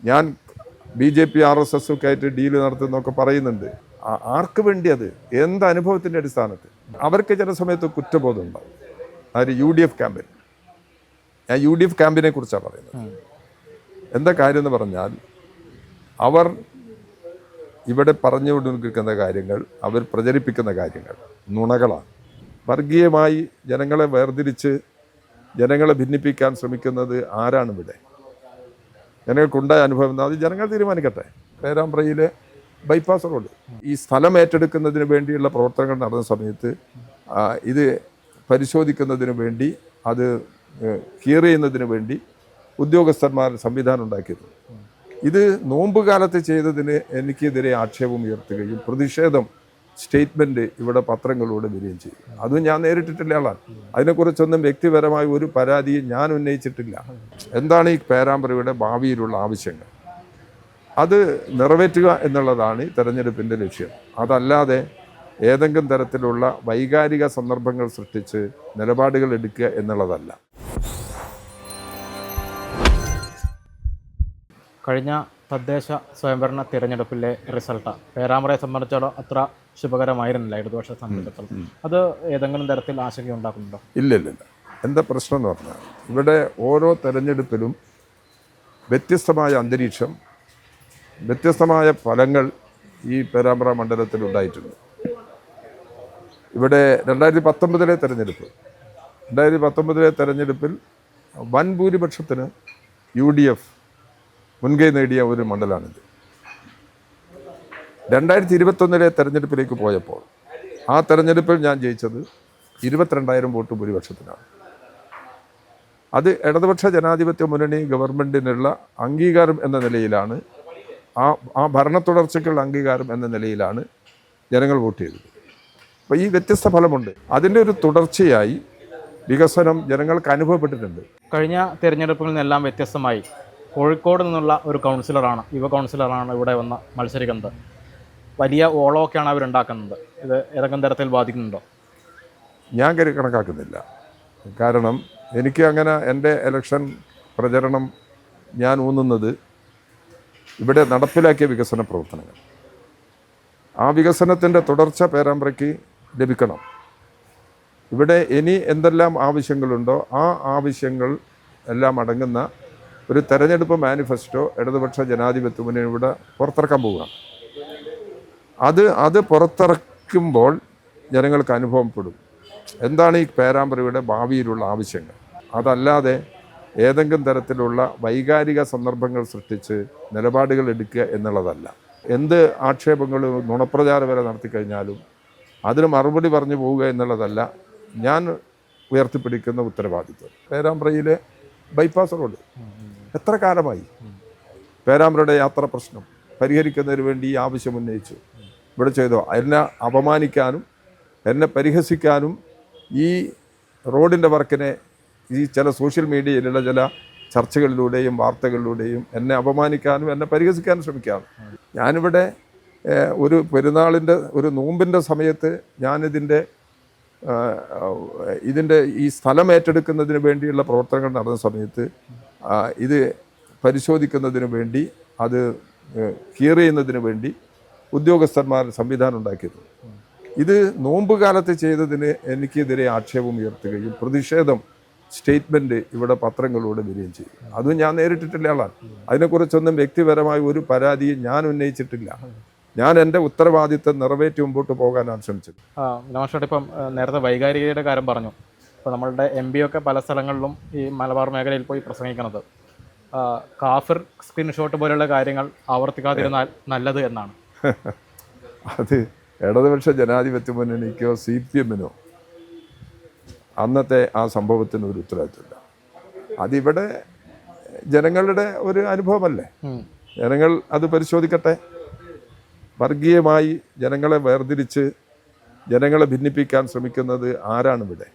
ഞാൻ BJP RSS ഒക്കെ ആയിട്ട് ഡീല് നടത്തുന്നൊക്കെ പറയുന്നുണ്ട്. ആർക്ക് വേണ്ടി അത്? എന്ത് അനുഭവത്തിൻ്റെ അടിസ്ഥാനത്തിൽ? അവർക്ക് ചില സമയത്ത് കുറ്റബോധം ഉണ്ടാവും. അതായത് UDF ക്യാമ്പിൽ, ഞാൻ UDF ക്യാമ്പിനെ കുറിച്ചാണ് പറയുന്നത്. എന്താ കാര്യം എന്ന് പറഞ്ഞാൽ, അവർ ഇവിടെ പറഞ്ഞുകൊണ്ടിരിക്കുന്ന കാര്യങ്ങൾ, അവർ പ്രചരിപ്പിക്കുന്ന കാര്യങ്ങൾ നുണകളാണ്. വർഗീയമായി ജനങ്ങളെ വേർതിരിച്ച് ജനങ്ങളെ ഭിന്നിപ്പിക്കാൻ ശ്രമിക്കുന്നത് ആരാണ് ഇവിടെ? ജനങ്ങൾക്കുണ്ടായ അനുഭവം അത് ജനങ്ങൾ തീരുമാനിക്കട്ടെ. പേരാമ്പ്രയിലെ ബൈപ്പാസ് റോഡ് ഈ സ്ഥലം ഏറ്റെടുക്കുന്നതിന് വേണ്ടിയുള്ള പ്രവർത്തനങ്ങൾ നടന്ന സമയത്ത് ഇത് പരിശോധിക്കുന്നതിന് വേണ്ടി, അത് ക്ലിയർ ചെയ്യുന്നതിന് വേണ്ടി ഉദ്യോഗസ്ഥന്മാർ സംവിധാനം ഉണ്ടാക്കിയിരുന്നു. ഇത് നോമ്പ് കാലത്ത് ചെയ്തതിന് എനിക്കെതിരെ ആക്ഷേപം ഉയർത്തുകയും പ്രതിഷേധം സ്റ്റേറ്റ്മെൻറ്റ് ഇവിടെ പത്രങ്ങളിലൂടെ വരികയും ചെയ്തു. അതും ഞാൻ നേരിട്ടിട്ടില്ല ആളാണ്. അതിനെക്കുറിച്ചൊന്നും വ്യക്തിപരമായ ഒരു പരാതിയും ഞാൻ ഉന്നയിച്ചിട്ടില്ല. എന്താണ് ഈ പേരാമ്പ്രയുടെ ഭാവിയിലുള്ള ആവശ്യങ്ങൾ, അത് നിറവേറ്റുക എന്നുള്ളതാണ് ഈ തെരഞ്ഞെടുപ്പിൻ്റെ ലക്ഷ്യം. അതല്ലാതെ ഏതെങ്കിലും തരത്തിലുള്ള വൈകാരിക സന്ദർഭങ്ങൾ സൃഷ്ടിച്ച് നിലപാടുകൾ എടുക്കുക എന്നുള്ളതല്ല. കഴിഞ്ഞ തദ്ദേശ സ്വയംഭരണ തിരഞ്ഞെടുപ്പിലെ റിസൾട്ട് പേരാമ്പ്രയെ സംബന്ധിച്ചോളം അത്ര ശുഭകരമായിരുന്നില്ല ഇടതുപക്ഷ സംബന്ധിച്ചിടത്തോളം. അത് ഏതെങ്കിലും തരത്തിൽ ആശങ്കയുണ്ടാക്കുന്നുണ്ടോ? ഇല്ല. എന്താ പ്രശ്നം എന്ന് പറഞ്ഞാൽ, ഇവിടെ ഓരോ തെരഞ്ഞെടുപ്പിലും വ്യത്യസ്തമായ അന്തരീക്ഷം, വ്യത്യസ്തമായ ഫലങ്ങൾ ഈ പേരാമ്പ്ര മണ്ഡലത്തിൽ ഉണ്ടായിട്ടുണ്ട്. ഇവിടെ 2019 തെരഞ്ഞെടുപ്പിൽ വൻ ഭൂരിപക്ഷത്തിന് UDF മുൻകൈ നേടിയ ഒരു മണ്ഡലമാണിത്. 2021 തെരഞ്ഞെടുപ്പിലേക്ക് പോയപ്പോൾ ആ തെരഞ്ഞെടുപ്പിൽ ഞാൻ ജയിച്ചത് 22,000 വോട്ട് ഭൂരിപക്ഷത്തിനാണ്. അത് ഇടതുപക്ഷ ജനാധിപത്യ മുന്നണി ഗവൺമെൻറ്റിനുള്ള അംഗീകാരം എന്ന നിലയിലാണ്, ആ ഭരണ തുടർച്ചയ്ക്കുള്ള അംഗീകാരം എന്ന നിലയിലാണ് ജനങ്ങൾ വോട്ട് ചെയ്തത്. അപ്പോൾ ഈ വ്യത്യസ്ത ഫലമുണ്ട്. അതിൻ്റെ ഒരു തുടർച്ചയായി വികസനം ജനങ്ങൾക്ക് അനുഭവപ്പെട്ടിട്ടുണ്ട്. കഴിഞ്ഞ തിരഞ്ഞെടുപ്പുകളിൽ നിന്നെല്ലാം വ്യത്യസ്തമായി കോഴിക്കോട് നിന്നുള്ള ഒരു യുവ കൗൺസിലറാണ് ഇവിടെ വന്ന് മത്സരിക്കുന്നത്. വലിയ ഓളമൊക്കെയാണ് അവരുണ്ടാക്കുന്നത്. ഇത് ഏതെങ്കിലും തരത്തിൽ ബാധിക്കുന്നുണ്ടോ? ഞാൻ കണക്കാക്കുന്നില്ല. കാരണം എനിക്ക് അങ്ങനെ എൻ്റെ ഇലക്ഷൻ പ്രചരണം ഞാൻ ഊന്നുന്നത് ഇവിടെ നടപ്പിലാക്കിയ വികസന പ്രവർത്തനങ്ങൾ, ആ വികസനത്തിൻ്റെ തുടർച്ച പേരാമ്പ്രയ്ക്ക് ലഭിക്കണം. ഇവിടെ ഇനി എന്തെല്ലാം ആവശ്യങ്ങളുണ്ടോ ആ ആവശ്യങ്ങൾ എല്ലാം അടങ്ങുന്ന ഒരു തെരഞ്ഞെടുപ്പ് മാനിഫെസ്റ്റോ ഇടതുപക്ഷ ജനാധിപത്യ മുന്നണി ഇവിടെ പുറത്തിറക്കാൻ പോവുകയാണ്. അത് പുറത്തിറക്കുമ്പോൾ ജനങ്ങൾക്ക് അനുഭവപ്പെടും എന്താണ് ഈ പേരാമ്പ്രയുടെ ഭാവിയിലുള്ള ആവശ്യങ്ങൾ. അതല്ലാതെ ഏതെങ്കിലും തരത്തിലുള്ള വൈകാരിക സന്ദർഭങ്ങൾ സൃഷ്ടിച്ച് നിലപാടുകൾ എടുക്കുക എന്നുള്ളതല്ല. എന്ത് ആക്ഷേപങ്ങൾ നുണപ്രചാരം വരെ നടത്തിക്കഴിഞ്ഞാലും അതിന് മറുപടി പറഞ്ഞു പോവുക എന്നുള്ളതല്ല ഞാൻ ഉയർത്തിപ്പിടിക്കുന്ന ഉത്തരവാദിത്വം. പേരാമ്പ്രയിലെ ബൈപ്പാസ് റോഡ് എത്ര കാലമായി പേരാമ്പ്രയുടെ യാത്രാ പ്രശ്നം പരിഹരിക്കുന്നതിന് വേണ്ടി ഈ ആവശ്യം ഉന്നയിച്ചു. ഇവിടെ ചെയ്തോ? എന്നെ അപമാനിക്കാനും എന്നെ പരിഹസിക്കാനും ഈ റോഡിൻ്റെ വർക്കിനെ ഈ ചില സോഷ്യൽ മീഡിയയിലുള്ള ചില ചർച്ചകളിലൂടെയും വാർത്തകളിലൂടെയും എന്നെ അപമാനിക്കാനും എന്നെ പരിഹസിക്കാനും ശ്രമിക്കാനും. ഞാനിവിടെ ഒരു പെരുന്നാളിൻ്റെ ഒരു നോമ്പിൻ്റെ സമയത്ത് ഞാനിതിൻ്റെ ഈ സ്ഥലം ഏറ്റെടുക്കുന്നതിന് വേണ്ടിയുള്ള പ്രവർത്തനങ്ങൾ നടന്ന സമയത്ത് ഇത് പരിശോധിക്കുന്നതിന് വേണ്ടി, അത് ക്ലിയർ ചെയ്യുന്നതിന് വേണ്ടി ഉദ്യോഗസ്ഥന്മാർ സംവിധാനം ഉണ്ടാക്കിയിരുന്നു. ഇത് നോമ്പ് കാലത്ത് ചെയ്തതിന് എനിക്കെതിരെ ആക്ഷേപം ഉയർത്തുകയും പ്രതിഷേധം സ്റ്റേറ്റ്മെൻറ്റ് ഇവിടെ പത്രങ്ങളിലൂടെ വരികയും ചെയ്തു. അതും ഞാൻ നേരിട്ടിട്ടില്ല ആളാണ്. അതിനെക്കുറിച്ചൊന്നും വ്യക്തിപരമായ ഒരു പരാതിയും ഞാൻ ഉന്നയിച്ചിട്ടില്ല. ഞാൻ എൻ്റെ ഉത്തരവാദിത്തം നിറവേറ്റി മുമ്പോട്ട് പോകാനാണ് ശ്രമിച്ചത്. നമസ്കാരം. ഇപ്പം നേരത്തെ വൈകാരികതയുടെ കാര്യം പറഞ്ഞു. ഇപ്പോൾ നമ്മളുടെ MP ഒക്കെ പല സ്ഥലങ്ങളിലും ഈ മലബാർ മേഖലയിൽ പോയി പ്രസംഗിക്കുന്നത് കാഫിർ സ്ക്രീൻഷോട്ട് പോലെയുള്ള കാര്യങ്ങൾ ആവർത്തിക്കാതിരുന്നാൽ നല്ലത് എന്നാണ്. അത് ഇടതുപക്ഷ ജനാധിപത്യ മുന്നണിക്കോ CPM-നോ അന്നത്തെ ആ സംഭവത്തിന് ഒരു ഉത്തരവാദിത്തമില്ല. അതിവിടെ ജനങ്ങളുടെ ഒരു അനുഭവമല്ലേ, ജനങ്ങൾ അത് പരിശോധിക്കട്ടെ. വർഗീയമായി ജനങ്ങളെ വേർതിരിച്ച് ജനങ്ങളെ ഭിന്നിപ്പിക്കാൻ ശ്രമിക്കുന്നത് ആരാണ് ഇവിടെ?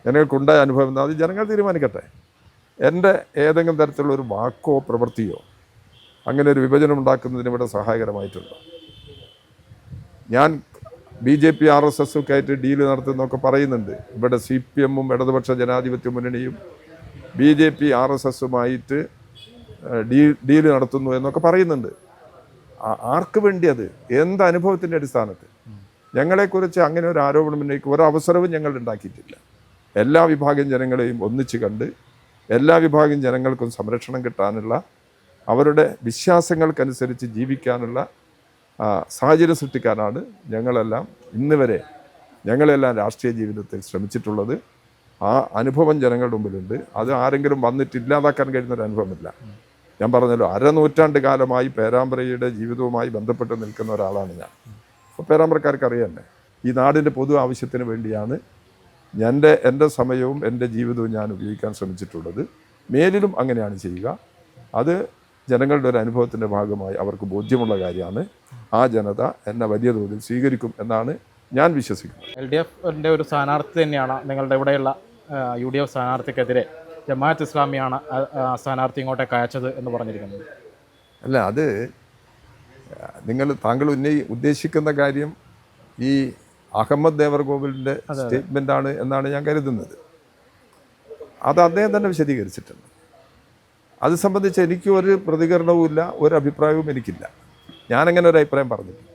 ജനങ്ങൾക്കുണ്ടായ അനുഭവം അത് ജനങ്ങൾ തീരുമാനിക്കട്ടെ. എൻ്റെ ഏതെങ്കിലും തരത്തിലുള്ള ഒരു വാക്കോ പ്രവൃത്തിയോ അങ്ങനെ ഒരു വിഭജനം ഉണ്ടാക്കുന്നതിന് ഇവിടെ സഹായകരമായിട്ടുണ്ടോ? ഞാൻ BJP RSS ഒക്കെ ആയിട്ട് ഡീല് നടത്തുന്നൊക്കെ പറയുന്നുണ്ട്. ഇവിടെ CPM-ഉം ഇടതുപക്ഷ ജനാധിപത്യ മുന്നണിയും BJP RSS-ഉമായിട്ട് ഡീല് നടത്തുന്നു എന്നൊക്കെ പറയുന്നുണ്ട്. ആർക്ക് വേണ്ടി അത്? എന്ത് അനുഭവത്തിൻ്റെ അടിസ്ഥാനത്തിൽ? ഞങ്ങളെക്കുറിച്ച് അങ്ങനെ ഒരു ആരോപണം ഉന്നയിക്കും ഒരു അവസരവും ഞങ്ങൾ ഉണ്ടാക്കിയിട്ടില്ല. എല്ലാ വിഭാഗം ജനങ്ങളെയും ഒന്നിച്ച് കണ്ട് എല്ലാ വിഭാഗം ജനങ്ങൾക്കും സംരക്ഷണം കിട്ടാനുള്ള, അവരുടെ വിശ്വാസങ്ങൾക്കനുസരിച്ച് ജീവിക്കാനുള്ള സാഹചര്യം സൃഷ്ടിക്കാനാണ് ഞങ്ങളെല്ലാം ഇന്ന് വരെ ഞങ്ങളെല്ലാം രാഷ്ട്രീയ ജീവിതത്തിൽ ശ്രമിച്ചിട്ടുള്ളത്. ആ അനുഭവം ജനങ്ങളുടെ മുമ്പിലുണ്ട്. അത് ആരെങ്കിലും വന്നിട്ട് ഇല്ലാതാക്കാൻ കഴിയുന്നൊരു അനുഭവമില്ല. ഞാൻ പറഞ്ഞല്ലോ, അരനൂറ്റാണ്ട് കാലമായി പേരാമ്പ്രയുടെ ജീവിതവുമായി ബന്ധപ്പെട്ട് നിൽക്കുന്ന ഒരാളാണ് ഞാൻ. അപ്പോൾ പേരാമ്പ്രക്കാർക്ക് അറിയാമല്ലേ, ഈ നാടിൻ്റെ പൊതു ആവശ്യത്തിന് വേണ്ടിയാണ് എൻ്റെ സമയവും എൻ്റെ ജീവിതവും ഞാൻ ഉപയോഗിക്കാൻ ശ്രമിച്ചിട്ടുള്ളത്. മേലിലും അങ്ങനെയാണ് ചെയ്യുക. അത് ജനങ്ങളുടെ ഒരു അനുഭവത്തിൻ്റെ ഭാഗമായി അവർക്ക് ബോധ്യമുള്ള കാര്യമാണ്. ആ ജനത എന്നെ വലിയ തോതിൽ സ്വീകരിക്കും എന്നാണ് ഞാൻ വിശ്വസിക്കുന്നത്. LDFിൻ്റെ ഒരു സ്ഥാനാർത്ഥി തന്നെയാണ് നിങ്ങളുടെ ഇവിടെയുള്ള UDF സ്ഥാനാർത്ഥിക്കെതിരെ ജമാഅത്ത് ഇസ്ലാമിയാണ് സ്ഥാനാർത്ഥി ഇങ്ങോട്ടേക്ക് അയച്ചത് എന്ന് പറഞ്ഞിരിക്കുന്നത്. അല്ല, അത് താങ്കൾ ഉദ്ദേശിക്കുന്ന കാര്യം ഈ അഹമ്മദ് ദേവർകോവിലിൻ്റെ സ്റ്റേറ്റ്മെൻ്റാണ് എന്നാണ് ഞാൻ കരുതുന്നത്. അത് അദ്ദേഹം തന്നെ വിശദീകരിച്ചിട്ടുണ്ട്. അത് സംബന്ധിച്ച് എനിക്ക് ഒരു പ്രതികരണവുമില്ല, ഒരു അഭിപ്രായവും എനിക്കില്ല. ഞാനങ്ങനെ ഒരു അഭിപ്രായം പറഞ്ഞിട്ടില്ല.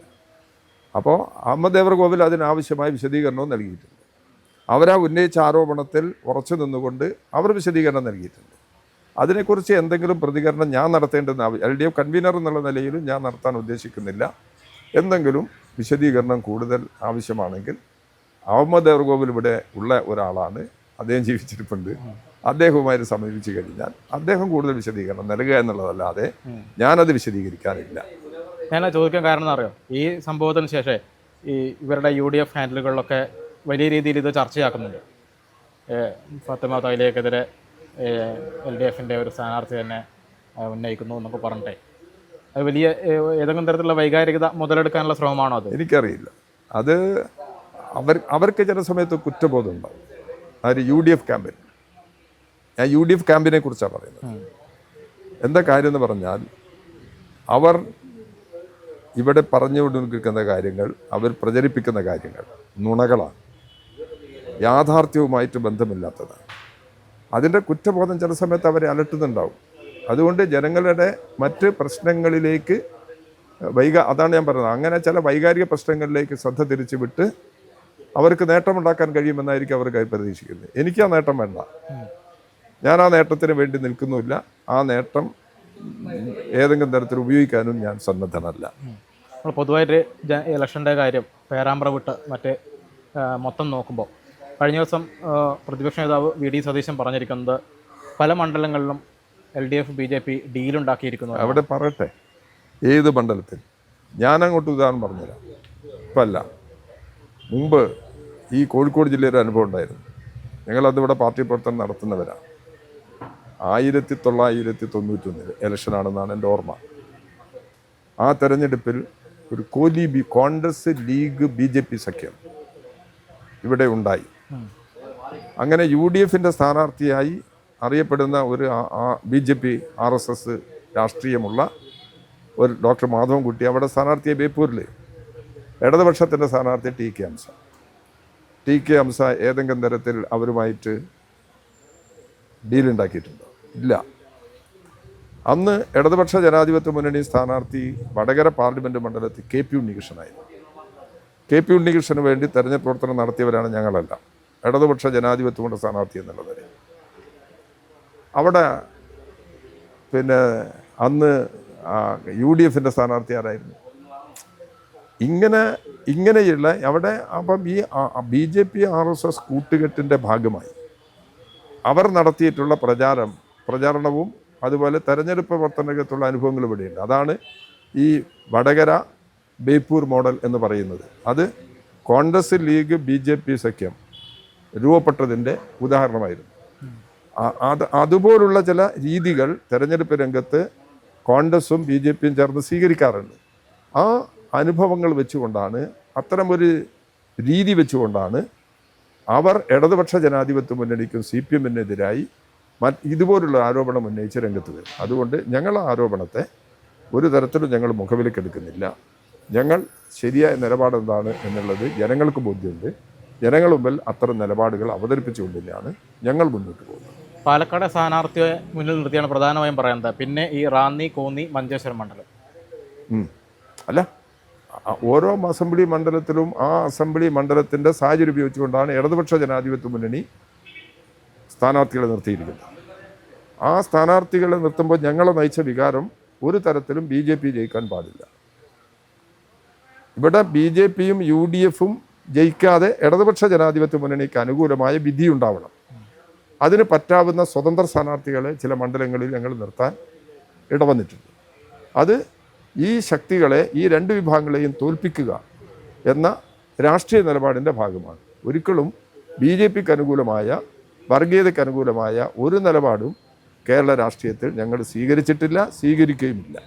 അപ്പോൾ അഹമ്മദ് ദേവർകോവിൽ അതിനാവശ്യമായ വിശദീകരണവും നൽകിയിട്ടുണ്ട്. അവരാ ഉന്നയിച്ച ആരോപണത്തിൽ ഉറച്ചു നിന്നുകൊണ്ട് അവർ വിശദീകരണം നൽകിയിട്ടുണ്ട്. അതിനെക്കുറിച്ച് എന്തെങ്കിലും പ്രതികരണം ഞാൻ നടത്തേണ്ടെന്ന് LDF കൺവീനർ എന്നുള്ള നിലയിലും ഞാൻ നടത്താൻ ഉദ്ദേശിക്കുന്നില്ല. എന്തെങ്കിലും വിശദീകരണം കൂടുതൽ ആവശ്യമാണെങ്കിൽ അഹമ്മദ് ദേവർകോവിൽ ഇവിടെ ഉള്ള ഒരാളാണ്, അദ്ദേഹം ജീവിച്ചിരിപ്പുണ്ട്. അദ്ദേഹവുമായി സമീപിച്ചു കഴിഞ്ഞാൽ അദ്ദേഹം കൂടുതൽ വിശദീകരണം നൽകുക എന്നുള്ളതല്ലാതെ ഞാനത് വിശദീകരിക്കാനില്ല. ഞാൻ ചോദിക്കാൻ കാരണം അറിയാം, ഈ സംഭവത്തിന് ശേഷം ഈ ഇവരുടെ UDF ഹാൻഡിലുകളിലൊക്കെ വലിയ രീതിയിൽ ഇത് ചർച്ചയാക്കുന്നുണ്ട്. ഫാത്തിമ തൈലയ്ക്കെതിരെ LDFിൻ്റെ ഒരു സ്ഥാനാർത്ഥി തന്നെ ഉന്നയിക്കുന്നു എന്നൊക്കെ പറഞ്ഞിട്ടേ, അത് വലിയ ഏതെങ്കിലും തരത്തിലുള്ള വൈകാരികത മുതലെടുക്കാനുള്ള ശ്രമമാണോ അത്? എനിക്കറിയില്ല. അത് അവർക്ക് ചില സമയത്ത് കുറ്റബോധം ഉണ്ടാവും. അതായത് UDF ക്യാമ്പിൽ, ഞാൻ UDF ക്യാമ്പിനെ കുറിച്ചാണ് പറയുന്നത്. എന്താ കാര്യം എന്ന് പറഞ്ഞാൽ, അവർ ഇവിടെ പറഞ്ഞുകൊണ്ടിരിക്കുന്ന കാര്യങ്ങൾ, അവർ പ്രചരിപ്പിക്കുന്ന കാര്യങ്ങൾ നുണകളാണ്, യാഥാർത്ഥ്യവുമായിട്ട് ബന്ധമില്ലാത്തതാണ്. അതിൻ്റെ കുറ്റബോധം ചില സമയത്ത് അവരെ അലട്ടുന്നുണ്ടാവും. അതുകൊണ്ട് ജനങ്ങളുടെ മറ്റ് പ്രശ്നങ്ങളിലേക്ക് അതാണ് ഞാൻ പറയുന്നത്, അങ്ങനെ ചില വൈകാരിക പ്രശ്നങ്ങളിലേക്ക് ശ്രദ്ധ തിരിച്ചു വിട്ട് അവർക്ക് നേട്ടമുണ്ടാക്കാൻ കഴിയുമെന്നായിരിക്കും അവർ പ്രതീക്ഷിക്കുന്നത്. എനിക്ക് ആ നേട്ടം വേണ്ട. ഞാൻ ആ നേട്ടത്തിന് വേണ്ടി നിൽക്കുന്നുമില്ല. ആ നേട്ടം ഏതെങ്കിലും തരത്തിൽ ഉപയോഗിക്കാനും ഞാൻ സന്നദ്ധനല്ല. പൊതുവായിട്ട് ഇലക്ഷൻ്റെ കാര്യം പേരാമ്പ്ര വിട്ട് മറ്റേ മൊത്തം നോക്കുമ്പോൾ കഴിഞ്ഞ ദിവസം പ്രതിപക്ഷ നേതാവ് VD സതീശൻ പറഞ്ഞിരിക്കുന്നത് പല മണ്ഡലങ്ങളിലും LDF BJP ഡീലുണ്ടാക്കിയിരിക്കുന്നു. അവിടെ പറയട്ടെ, ഏത് മണ്ഡലത്തിൽ? ഞാനങ്ങോട്ട് ഉദാഹരണം പറഞ്ഞുതരാം. ഇപ്പം അല്ല, മുമ്പ് ഈ കോഴിക്കോട് ജില്ലയിൽ അനുഭവം ഉണ്ടായിരുന്നു. ഞങ്ങളതിവിടെ പാർട്ടി പ്രവർത്തനം നടത്തുന്നവരാണ്. 1991 ഇലക്ഷനാണെന്നാണ് എൻ്റെ ഓർമ്മ. ആ തെരഞ്ഞെടുപ്പിൽ ഒരു കോൺഗ്രസ് ലീഗ് BJP സഖ്യം ഇവിടെ ഉണ്ടായി. അങ്ങനെ UDFിൻ്റെ സ്ഥാനാർത്ഥിയായി അറിയപ്പെടുന്ന ഒരു BJP RSS രാഷ്ട്രീയമുള്ള ഒരു ഡോക്ടർ മാധവൻകുട്ടി അവിടെ സ്ഥാനാർത്ഥിയെ ബേപ്പൂരിൽ. ഇടതുപക്ഷത്തിൻ്റെ സ്ഥാനാർത്ഥി ടി കെ ഹംസ ഏതെങ്കിലും തരത്തിൽ അവരുമായിട്ട് ഡീലുണ്ടാക്കിയിട്ടുണ്ടോ? ഇല്ല. അന്ന് ഇടതുപക്ഷ ജനാധിപത്യ മുന്നണി സ്ഥാനാർത്ഥി വടകര പാർലമെൻറ്റ് മണ്ഡലത്തിൽ KP ഉണ്ണികൃഷ്ണനായിരുന്നു. KP ഉണ്ണികൃഷ്ണന് വേണ്ടി തെരഞ്ഞെടുപ്പ് പ്രവർത്തനം നടത്തിയവരാണ് ഞങ്ങളെല്ലാം, ഇടതുപക്ഷ ജനാധിപത്യമുള്ള സ്ഥാനാർത്ഥി എന്നുള്ളത്. അവിടെ പിന്നെ അന്ന് UDFിൻ്റെ സ്ഥാനാർത്ഥി ആരായിരുന്നു? ഇങ്ങനെയുള്ള അവിടെ അപ്പം ഈ BJP RSS കൂട്ടുകെട്ടിൻ്റെ ഭാഗമായി അവർ നടത്തിയിട്ടുള്ള പ്രചാരണവും അതുപോലെ തെരഞ്ഞെടുപ്പ് പ്രവർത്തനത്തിലുള്ള അനുഭവങ്ങൾ ഇവിടെയുണ്ട്. അതാണ് ഈ വടകര ബേപ്പൂർ മോഡൽ എന്ന് പറയുന്നത്. അത് കോൺഗ്രസ് ലീഗ് BJP സഖ്യം രൂപപ്പെട്ടതിൻ്റെ ഉദാഹരണമായിരുന്നു. അതുപോലുള്ള ചില രീതികൾ തെരഞ്ഞെടുപ്പ് രംഗത്ത് കോൺഗ്രസും BJPയും ചേർന്ന് സ്വീകരിക്കാറുണ്ട്. ആ അനുഭവങ്ങൾ വെച്ചുകൊണ്ടാണ്, അത്തരമൊരു രീതി വെച്ചുകൊണ്ടാണ് അവർ ഇടതുപക്ഷ ജനാധിപത്യ മുന്നണിക്കും CPMനെതിരായി ഇതുപോലുള്ള ആരോപണം ഉന്നയിച്ച് രംഗത്ത് വരും. അതുകൊണ്ട് ഞങ്ങൾ ആ ആരോപണത്തെ ഒരു തരത്തിലും ഞങ്ങൾ മുഖവിലേക്കെടുക്കുന്നില്ല. ഞങ്ങൾ ശരിയായ നിലപാട് എന്താണ് എന്നുള്ളത് ജനങ്ങൾക്ക് ബോധ്യമുണ്ട്. ജനങ്ങൾ മുമ്പിൽ അത്തരം നിലപാടുകൾ അവതരിപ്പിച്ചുകൊണ്ട് തന്നെയാണ് ഞങ്ങൾ മുന്നോട്ട് പോകുന്നത്. പാലക്കാട് സ്ഥാനാർത്ഥിയെ മുന്നിൽ നിർത്തിയാണ് പ്രധാനമായും പറയുന്നത്. പിന്നെ ഈ റാന്നി, കോന്നി, മഞ്ചേശ്വരം മണ്ഡലം. അല്ല, ഓരോ അസംബ്ലി മണ്ഡലത്തിലും ആ അസംബ്ലി മണ്ഡലത്തിൻ്റെ സാഹചര്യം ഉപയോഗിച്ചുകൊണ്ടാണ് ഇടതുപക്ഷ ജനാധിപത്യ മുന്നണി സ്ഥാനാർത്ഥികളെ നിർത്തിയിരിക്കുന്നത്. ആ സ്ഥാനാർത്ഥികളെ നിർത്തുമ്പോൾ ഞങ്ങളെ നയിച്ച വികാരം ഒരു തരത്തിലും BJP ജയിക്കാൻ പാടില്ല. ഇവിടെ BJPയും UDFും ജയിക്കാതെ ഇടതുപക്ഷ ജനാധിപത്യ മുന്നണിക്ക് അനുകൂലമായ വിധി ഉണ്ടാവണം. അതിന് പറ്റാവുന്ന സ്വതന്ത്ര സ്ഥാനാർത്ഥികളെ ചില മണ്ഡലങ്ങളിൽ ഞങ്ങൾ നിർത്താൻ ഇടവന്നിട്ടുണ്ട്. അത് ഈ ശക്തികളെ, ഈ രണ്ട് വിഭാഗങ്ങളെയും തോൽപ്പിക്കുക എന്ന രാഷ്ട്രീയ നിലപാടിൻ്റെ ഭാഗമാണ്. ഒരിക്കലും BJPക്ക് അനുകൂലമായ, വർഗീയതയ്ക്ക് അനുകൂലമായ ഒരു നിലപാടും കേരള രാഷ്ട്രീയത്തിൽ ഞങ്ങൾ സ്വീകരിച്ചിട്ടില്ല, സ്വീകരിക്കുകയുമില്ല.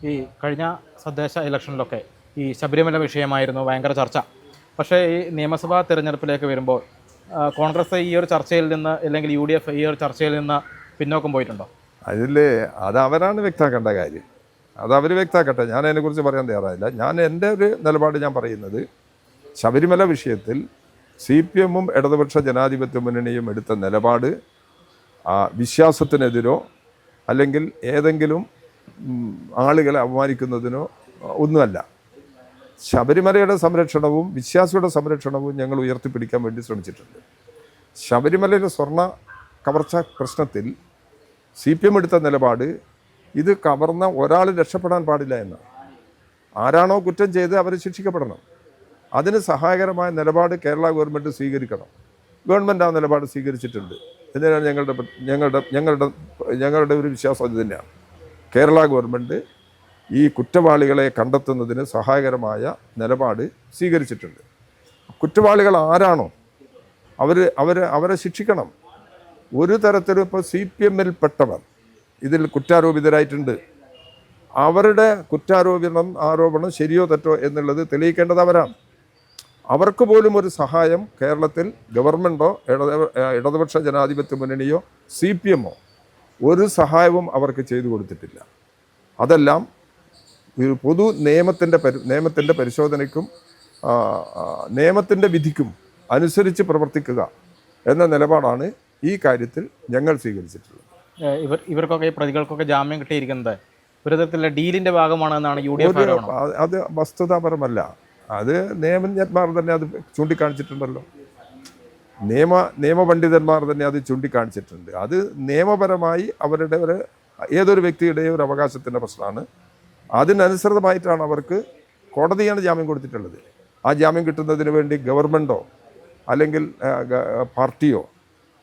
ഈ കഴിഞ്ഞ തദ്ദേശ ഇലക്ഷനിലൊക്കെ ഈ ശബരിമല വിഷയമായിരുന്നു ഭയങ്കര ചർച്ച. പക്ഷേ ഈ നിയമസഭാ തിരഞ്ഞെടുപ്പിലേക്ക് വരുമ്പോൾ കോൺഗ്രസ് ഈ ഒരു ചർച്ചയിൽ നിന്ന്, അല്ലെങ്കിൽ UDF ഈ ഒരു ചർച്ചയിൽ നിന്ന് പിന്നോക്കം പോയിട്ടുണ്ടോ? അത് അവരാണ് വ്യക്തമാക്കേണ്ട കാര്യം. അത് അവർ വ്യക്തമാക്കട്ടെ. ഞാൻ അതിനെക്കുറിച്ച് പറയാൻ തയ്യാറായില്ല. എൻ്റെ ഒരു നിലപാട് ഞാൻ പറയുന്നത്, ശബരിമല വിഷയത്തിൽ CPMഉം ഇടതുപക്ഷ ജനാധിപത്യ മുന്നണിയും എടുത്ത നിലപാട് വിശ്വാസത്തിനെതിരോ അല്ലെങ്കിൽ ഏതെങ്കിലും ആളുകളെ അപമാനിക്കുന്നതിനോ ഒന്നുമല്ല. ശബരിമലയുടെ സംരക്ഷണവും വിശ്വാസിയുടെ സംരക്ഷണവും ഞങ്ങൾ ഉയർത്തിപ്പിടിക്കാൻ വേണ്ടി ശ്രമിച്ചിട്ടുണ്ട്. ശബരിമലയുടെ സ്വർണ്ണ കവർച്ച പ്രശ്നത്തിൽ CPM എടുത്ത നിലപാട്, ഇത് കവർന്ന ഒരാൾ രക്ഷപ്പെടാൻ പാടില്ല എന്നാണ്. ആരാണോ കുറ്റം ചെയ്ത് അവർ ശിക്ഷിക്കപ്പെടണം. അതിന് സഹായകരമായ നിലപാട് കേരള ഗവൺമെൻറ് സ്വീകരിക്കണം. ഗവൺമെൻറ് ആ നിലപാട് സ്വീകരിച്ചിട്ടുണ്ട്. ഇതിനാണ് ഞങ്ങളുടെ ഒരു വിശ്വാസം ഇത് തന്നെയാണ്. കേരള ഗവൺമെൻറ് ഈ കുറ്റവാളികളെ കണ്ടെത്തുന്നതിന് സഹായകരമായ നിലപാട് സ്വീകരിച്ചിട്ടുണ്ട്. കുറ്റവാളികൾ ആരാണോ അവരെ ശിക്ഷിക്കണം. ഒരു തരത്തിലും ഇപ്പോൾ CPMൽപ്പെട്ടവർ ഇതിൽ കുറ്റാരോപിതരായിട്ടുണ്ട്. അവരുടെ ആരോപണം ശരിയോ തെറ്റോ എന്നുള്ളത് തെളിയിക്കേണ്ടത് അവരാണ്. അവർക്ക് പോലും ഒരു സഹായം കേരളത്തിൽ ഗവൺമെൻറ്റോ ഇടതുപക്ഷ ജനാധിപത്യ മുന്നണിയോ CPMോ ഒരു സഹായവും അവർക്ക് ചെയ്തു കൊടുത്തിട്ടില്ല. അതെല്ലാം ഒരു പൊതു നിയമത്തിൻ്റെ പരിശോധനയ്ക്കും നിയമത്തിൻ്റെ വിധിക്കും അനുസരിച്ച് പ്രവർത്തിക്കുക എന്ന നിലപാടാണ് ഈ കാര്യത്തിൽ ഞങ്ങൾ സ്വീകരിച്ചിട്ടുള്ളത്. ഇവർക്കൊക്കെ, ഈ പ്രതികൾക്കൊക്കെ ജാമ്യം കിട്ടിയിരിക്കുന്നത് ഒരു തരത്തിലുള്ള ഡീലിൻ്റെ ഭാഗമാണെന്നാണ് UDF ആരോപണം. അത് വസ്തുതാപരമല്ല. അത് നിയമജ്ഞന്മാർ തന്നെ അത് ചൂണ്ടിക്കാണിച്ചിട്ടുണ്ടല്ലോ. നിയമപണ്ഡിതന്മാർ തന്നെ അത് ചൂണ്ടിക്കാണിച്ചിട്ടുണ്ട്. അത് നിയമപരമായി അവരുടെ ഏതൊരു വ്യക്തിയുടെയും ഒരു അവകാശത്തിൻ്റെ പ്രശ്നമാണ്. അതിനനുസൃതമായിട്ടാണ് അവർക്ക് കോടതിയാണ് ജാമ്യം കൊടുത്തിട്ടുള്ളത്. ആ ജാമ്യം കിട്ടുന്നതിന് വേണ്ടി ഗവൺമെൻറ്റോ അല്ലെങ്കിൽ പാർട്ടിയോ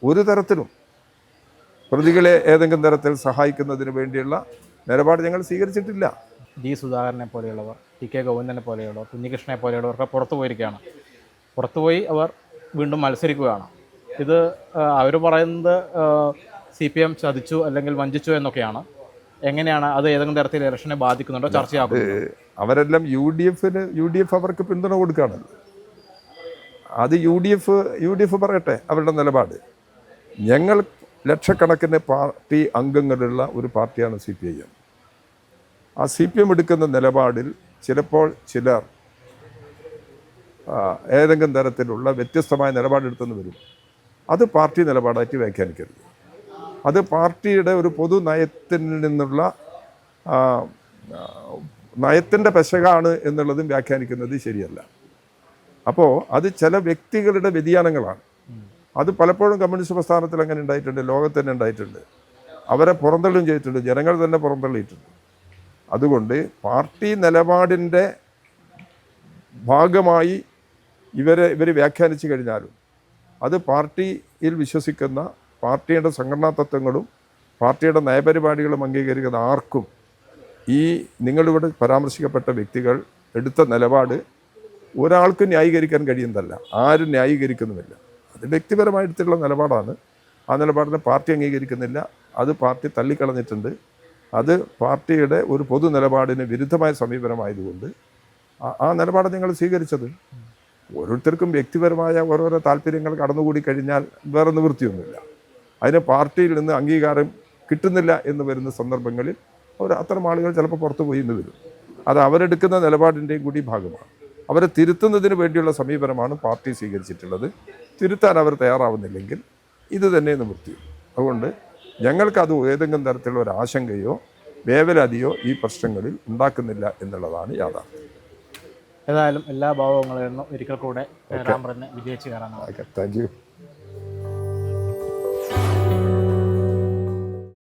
ഒരു തരത്തിലും പ്രതികളെ ഏതെങ്കിലും തരത്തിൽ സഹായിക്കുന്നതിന് വേണ്ടിയുള്ള നിലപാട് ഞങ്ങൾ സ്വീകരിച്ചിട്ടില്ല. G. സുധാകരനെ പോലെയുള്ളവർ, TK ഗോവിന്ദനെ പോലെയുള്ളവർ, കുഞ്ഞികൃഷ്ണനെ പോലെയുള്ളവർക്ക് പുറത്തു പോയിരിക്കുകയാണ്. പുറത്തുപോയി അവർ വീണ്ടും മത്സരിക്കുകയാണ്. ഇത് അവർ പറയുന്നത് CPM ചതിച്ചു അല്ലെങ്കിൽ വഞ്ചിച്ചു എന്നൊക്കെയാണ്. എങ്ങനെയാണ് അത് ഏതെങ്കിലും തരത്തിൽ ഇലക്ഷനെ ബാധിക്കുന്നുണ്ടോ, ചർച്ചയാകുന്നുണ്ടോ? അവരെല്ലാം UDF അവർക്ക് പിന്തുണ കൊടുക്കുകയാണല്ലോ. അത് UDF പറയട്ടെ അവരുടെ നിലപാട്. ഞങ്ങൾ ലക്ഷക്കണക്കിന് പാർട്ടി അംഗങ്ങളുള്ള ഒരു പാർട്ടിയാണ് CPIM. ആ CPM എടുക്കുന്ന നിലപാടിൽ ചിലപ്പോൾ ചിലർ ഏതെങ്കിലും തരത്തിലുള്ള വ്യത്യസ്തമായ നിലപാടെടുത്തെന്ന് വരും. അത് പാർട്ടി നിലപാടായിട്ട് വ്യാഖ്യാനിക്കരുത്. അത് പാർട്ടിയുടെ ഒരു പൊതു നയത്തിൽ നിന്നുള്ള നയത്തിൻ്റെ പെശകാണ് എന്നുള്ളതും വ്യാഖ്യാനിക്കുന്നത് ശരിയല്ല. അപ്പോൾ അത് ചില വ്യക്തികളുടെ വ്യതിയാനങ്ങളാണ്. അത് പലപ്പോഴും കമ്മ്യൂണിസ്റ്റ് പ്രസ്ഥാനത്തിൽ അങ്ങനെ ഉണ്ടായിട്ടുണ്ട്, ലോകത്ത് തന്നെ ഉണ്ടായിട്ടുണ്ട്. അവരെ പുറന്തള്ളുകയും ചെയ്തിട്ടുണ്ട്, ജനങ്ങൾ തന്നെ പുറന്തള്ളിയിട്ടുണ്ട്. അതുകൊണ്ട് പാർട്ടി നിലപാടിൻ്റെ ഭാഗമായി ഇവർ വ്യാഖ്യാനിച്ചു കഴിഞ്ഞാലും അത് പാർട്ടിയിൽ വിശ്വസിക്കുന്ന, പാർട്ടിയുടെ സംഘടനാ തത്വങ്ങളും പാർട്ടിയുടെ നയപരിപാടികളും അംഗീകരിക്കുന്ന ആർക്കും ഈ നിങ്ങളിവിടെ പരാമർശിക്കപ്പെട്ട വ്യക്തികൾ എടുത്ത നിലപാട് ഒരാൾക്കും ന്യായീകരിക്കാൻ കഴിയുന്നതല്ല. ആരും ന്യായീകരിക്കുന്നുമില്ല. അത് വ്യക്തിപരമായിട്ടുള്ള നിലപാടാണ്. ആ നിലപാടിനെ പാർട്ടി അംഗീകരിക്കുന്നില്ല. അത് പാർട്ടി തള്ളിക്കളഞ്ഞിട്ടുണ്ട്. അത് പാർട്ടിയുടെ ഒരു പൊതു നിലപാടിന് വിരുദ്ധമായ സമീപനമായതുകൊണ്ട് ആ നിലപാട് ഞങ്ങൾ സ്വീകരിച്ചത്. ഓരോരുത്തർക്കും വ്യക്തിപരമായ ഓരോരോ താല്പര്യങ്ങൾ കടന്നുകൂടി കഴിഞ്ഞാൽ വേറെ നിവൃത്തിയൊന്നുമില്ല. അതിന് പാർട്ടിയിൽ നിന്ന് അംഗീകാരം കിട്ടുന്നില്ല എന്ന് വരുന്ന സന്ദർഭങ്ങളിൽ അത്തരം ആളുകൾ ചിലപ്പോൾ പുറത്തു പോയി എന്ന് വരും. അത് അവരെടുക്കുന്ന നിലപാടിൻ്റെയും കൂടി ഭാഗമാണ്. അവരെ തിരുത്തുന്നതിന് വേണ്ടിയുള്ള സമീപനമാണ് പാർട്ടി സ്വീകരിച്ചിട്ടുള്ളത്. തിരുത്താൻ അവർ തയ്യാറാവുന്നില്ലെങ്കിൽ ഇത് തന്നെ നിവൃത്തിയും. അതുകൊണ്ട് ഞങ്ങൾക്കത് ഏതെങ്കിലും തരത്തിലുള്ള ഒരു ആശങ്കയോ വേവലാതിയോ ഈ പ്രശ്നങ്ങളിൽ ഉണ്ടാക്കുന്നില്ല എന്നുള്ളതാണ് യാഥാർത്ഥ്യം. ഏതായാലും എല്ലാ ഭാവങ്ങളും ഒരിക്കൽ കൂടെ രാമറിനെ വിജയിച്ച് കയറാനാണ്. Thank you.